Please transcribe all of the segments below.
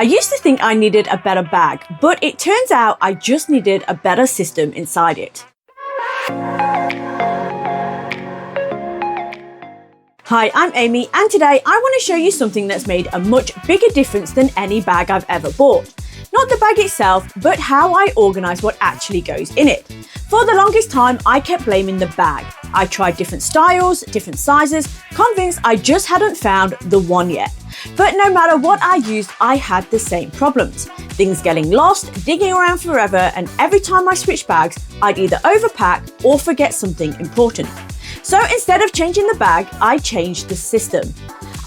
I used to think I needed a better bag, but it turns out I just needed a better system inside it. Hi, I'm Amy, and today I want to show you something that's made a much bigger difference than any bag I've ever bought. Not the bag itself, but how I organise what actually goes in it. For the longest time, I kept blaming the bag. I tried different styles, different sizes, convinced I just hadn't found the one yet. But no matter what I used, I had the same problems. Things getting lost, digging around forever, and every time I switched bags, I'd either overpack or forget something important. So instead of changing the bag, I changed the system.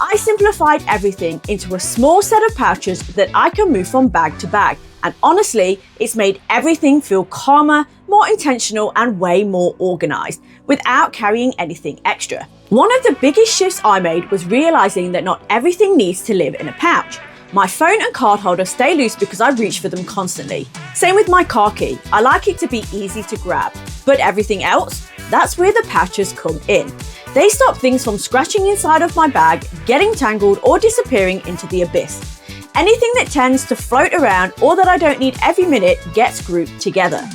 I simplified everything into a small set of pouches that I can move from bag to bag. And honestly, it's made everything feel calmer, more intentional, and way more organized without carrying anything extra. One of the biggest shifts I made was realizing that not everything needs to live in a pouch. My phone and card holder stay loose because I reach for them constantly. Same with my car key. I like it to be easy to grab. But everything else, that's where the pouches come in. They stop things from scratching inside of my bag, getting tangled, or disappearing into the abyss. Anything that tends to float around or that I don't need every minute gets grouped together.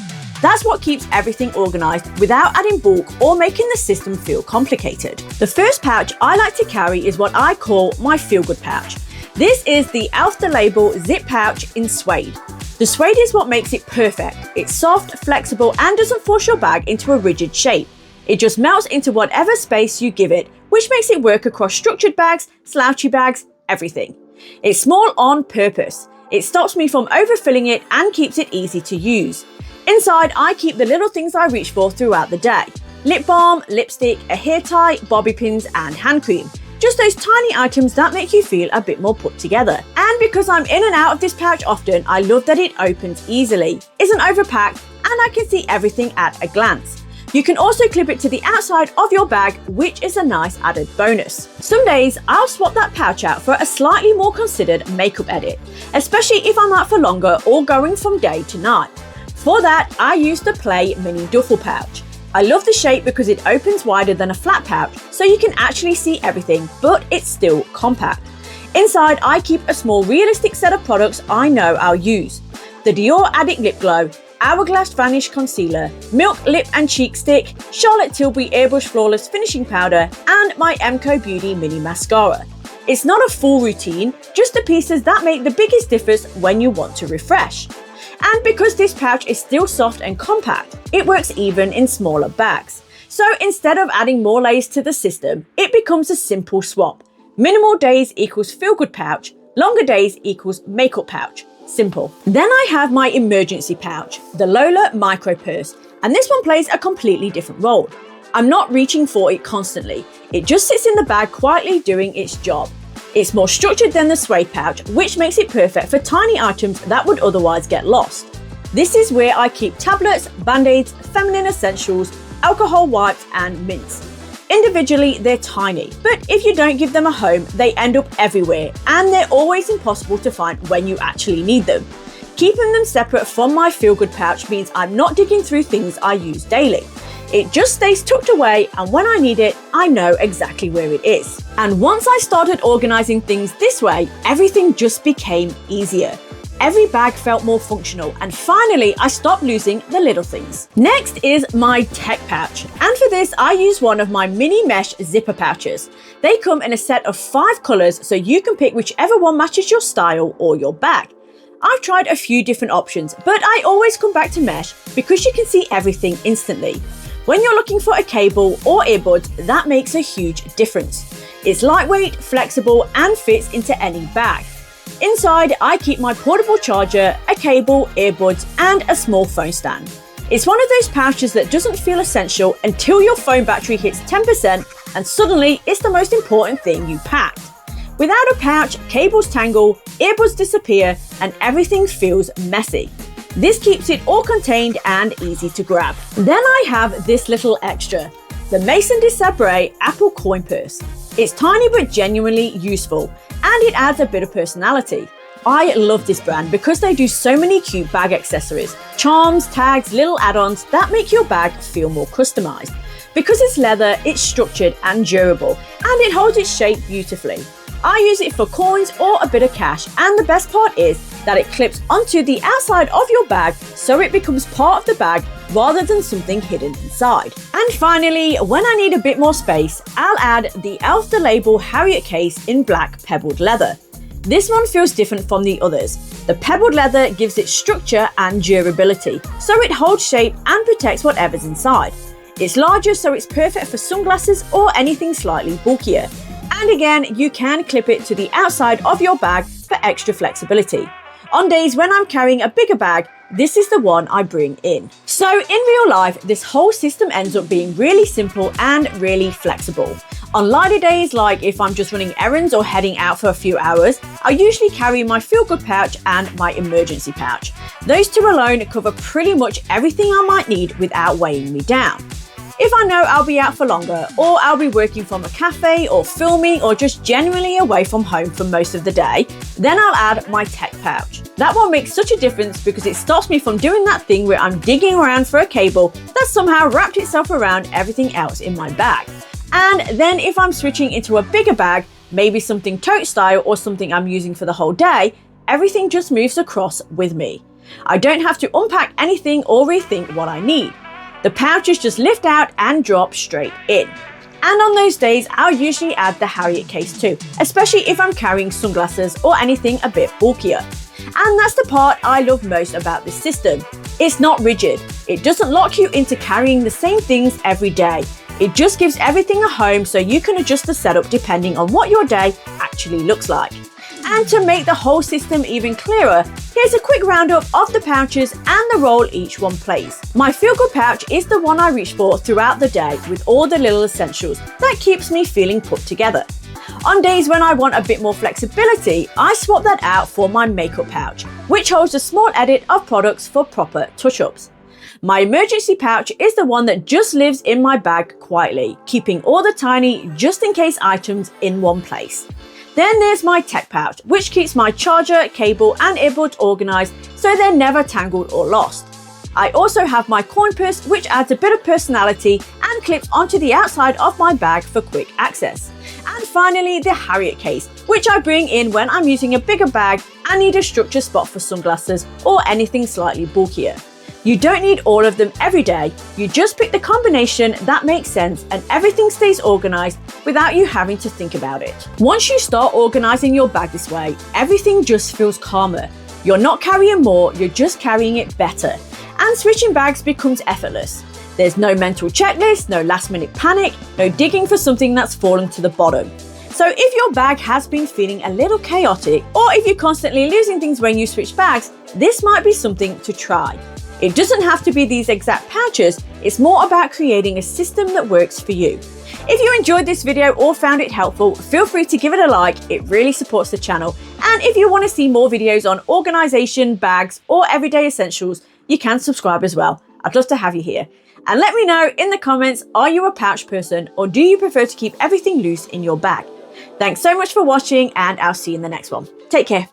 That's what keeps everything organized without adding bulk or making the system feel complicated. The first pouch I like to carry is what I call my feel-good pouch. This is the Off the Label zip pouch in suede. The suede is what makes it perfect. It's soft, flexible, and doesn't force your bag into a rigid shape. It just melts into whatever space you give it, which makes it work across structured bags, slouchy bags, everything. It's small on purpose. It stops me from overfilling it and keeps it easy to use. Inside, I keep the little things I reach for throughout the day. Lip balm, lipstick, a hair tie, bobby pins, and hand cream. Just those tiny items that make you feel a bit more put together. And because I'm in and out of this pouch often, I love that it opens easily, isn't overpacked, and I can see everything at a glance. You can also clip it to the outside of your bag, which is a nice added bonus. Some days, I'll swap that pouch out for a slightly more considered makeup edit, especially if I'm out for longer or going from day to night. For that, I use the Play Mini Duffel Pouch. I love the shape because it opens wider than a flat pouch, so you can actually see everything, but it's still compact. Inside, I keep a small realistic set of products I know I'll use. The Dior Addict Lip Glow, HOURGLASS Vanish Concealer, Milk Lip and Cheek Stick, Charlotte Tilbury Airbrush Flawless Finishing Powder, and my MCOBEAUTY Mini Mascara. It's not a full routine, just the pieces that make the biggest difference when you want to refresh. And because this pouch is still soft and compact, it works even in smaller bags. So instead of adding more layers to the system, it becomes a simple swap. Minimal days equals feel-good pouch, longer days equals makeup pouch. Simple. Then I have my emergency pouch, the Lola Micro Purse, and this one plays a completely different role. I'm not reaching for it constantly. It just sits in the bag quietly doing its job. It's more structured than the suede pouch, which makes it perfect for tiny items that would otherwise get lost. This is where I keep tablets, band-aids, feminine essentials, alcohol wipes, and mints. Individually, they're tiny, but if you don't give them a home, they end up everywhere, and they're always impossible to find when you actually need them. Keeping them separate from my feel-good pouch means I'm not digging through things I use daily. It just stays tucked away, and when I need it, I know exactly where it is. And once I started organizing things this way, everything just became easier. Every bag felt more functional, and finally, I stopped losing the little things. Next is my tech pouch, and for this, I use one of my mini mesh zipper pouches. They come in a set of 5 colors, so you can pick whichever one matches your style or your bag. I've tried a few different options, but I always come back to mesh because you can see everything instantly. When you're looking for a cable or earbuds, that makes a huge difference. It's lightweight, flexible, and fits into any bag. Inside, I keep my portable charger, a cable, earbuds, and a small phone stand. It's one of those pouches that doesn't feel essential until your phone battery hits 10%, and suddenly it's the most important thing you packed. Without a pouch, cables tangle, earbuds disappear, and everything feels messy. This keeps it all contained and easy to grab. Then I have this little extra, the Maison de Sabre Apple Coin Purse. It's tiny but genuinely useful, and it adds a bit of personality. I love this brand because they do so many cute bag accessories, charms, tags, little add-ons that make your bag feel more customized. Because it's leather, it's structured and durable, and it holds its shape beautifully. I use it for coins or a bit of cash, and the best part is that it clips onto the outside of your bag so it becomes part of the bag rather than something hidden inside. And finally, when I need a bit more space, I'll add the e.l.f. The Label Harriet case in black pebbled leather. This one feels different from the others. The pebbled leather gives it structure and durability, so it holds shape and protects whatever's inside. It's larger, so it's perfect for sunglasses or anything slightly bulkier. And again, you can clip it to the outside of your bag for extra flexibility. On days when I'm carrying a bigger bag, this is the one I bring in. So in real life, this whole system ends up being really simple and really flexible. On lighter days, like if I'm just running errands or heading out for a few hours, I usually carry my feel-good pouch and my emergency pouch. Those two alone cover pretty much everything I might need without weighing me down. If I know I'll be out for longer, or I'll be working from a cafe or filming or just genuinely away from home for most of the day, then I'll add my tech pouch. That one makes such a difference because it stops me from doing that thing where I'm digging around for a cable that somehow wrapped itself around everything else in my bag. And then if I'm switching into a bigger bag, maybe something tote style or something I'm using for the whole day, everything just moves across with me. I don't have to unpack anything or rethink what I need. The pouches just lift out and drop straight in. And on those days, I'll usually add the Harriet case too, especially if I'm carrying sunglasses or anything a bit bulkier. And that's the part I love most about this system. It's not rigid. It doesn't lock you into carrying the same things every day. It just gives everything a home so you can adjust the setup depending on what your day actually looks like. And to make the whole system even clearer, here's a quick roundup of the pouches and the role each one plays. My feel-good pouch is the one I reach for throughout the day with all the little essentials that keeps me feeling put together. On days when I want a bit more flexibility, I swap that out for my makeup pouch, which holds a small edit of products for proper touch-ups. My emergency pouch is the one that just lives in my bag quietly, keeping all the tiny just-in-case items in one place. Then there's my tech pouch, which keeps my charger, cable and earbuds organised so they're never tangled or lost. I also have my coin purse, which adds a bit of personality and clips onto the outside of my bag for quick access. And finally, the Harriet case, which I bring in when I'm using a bigger bag and need a structure spot for sunglasses or anything slightly bulkier. You don't need all of them every day, you just pick the combination that makes sense and everything stays organised without you having to think about it. Once you start organising your bag this way, everything just feels calmer. You're not carrying more, you're just carrying it better. And switching bags becomes effortless. There's no mental checklist, no last minute panic, no digging for something that's fallen to the bottom. So if your bag has been feeling a little chaotic, or if you're constantly losing things when you switch bags, this might be something to try. It doesn't have to be these exact pouches, it's more about creating a system that works for you. If you enjoyed this video or found it helpful, feel free to give it a like, it really supports the channel. And if you want to see more videos on organisation, bags or everyday essentials, you can subscribe as well. I'd love to have you here. And let me know in the comments, are you a pouch person or do you prefer to keep everything loose in your bag? Thanks so much for watching and I'll see you in the next one. Take care.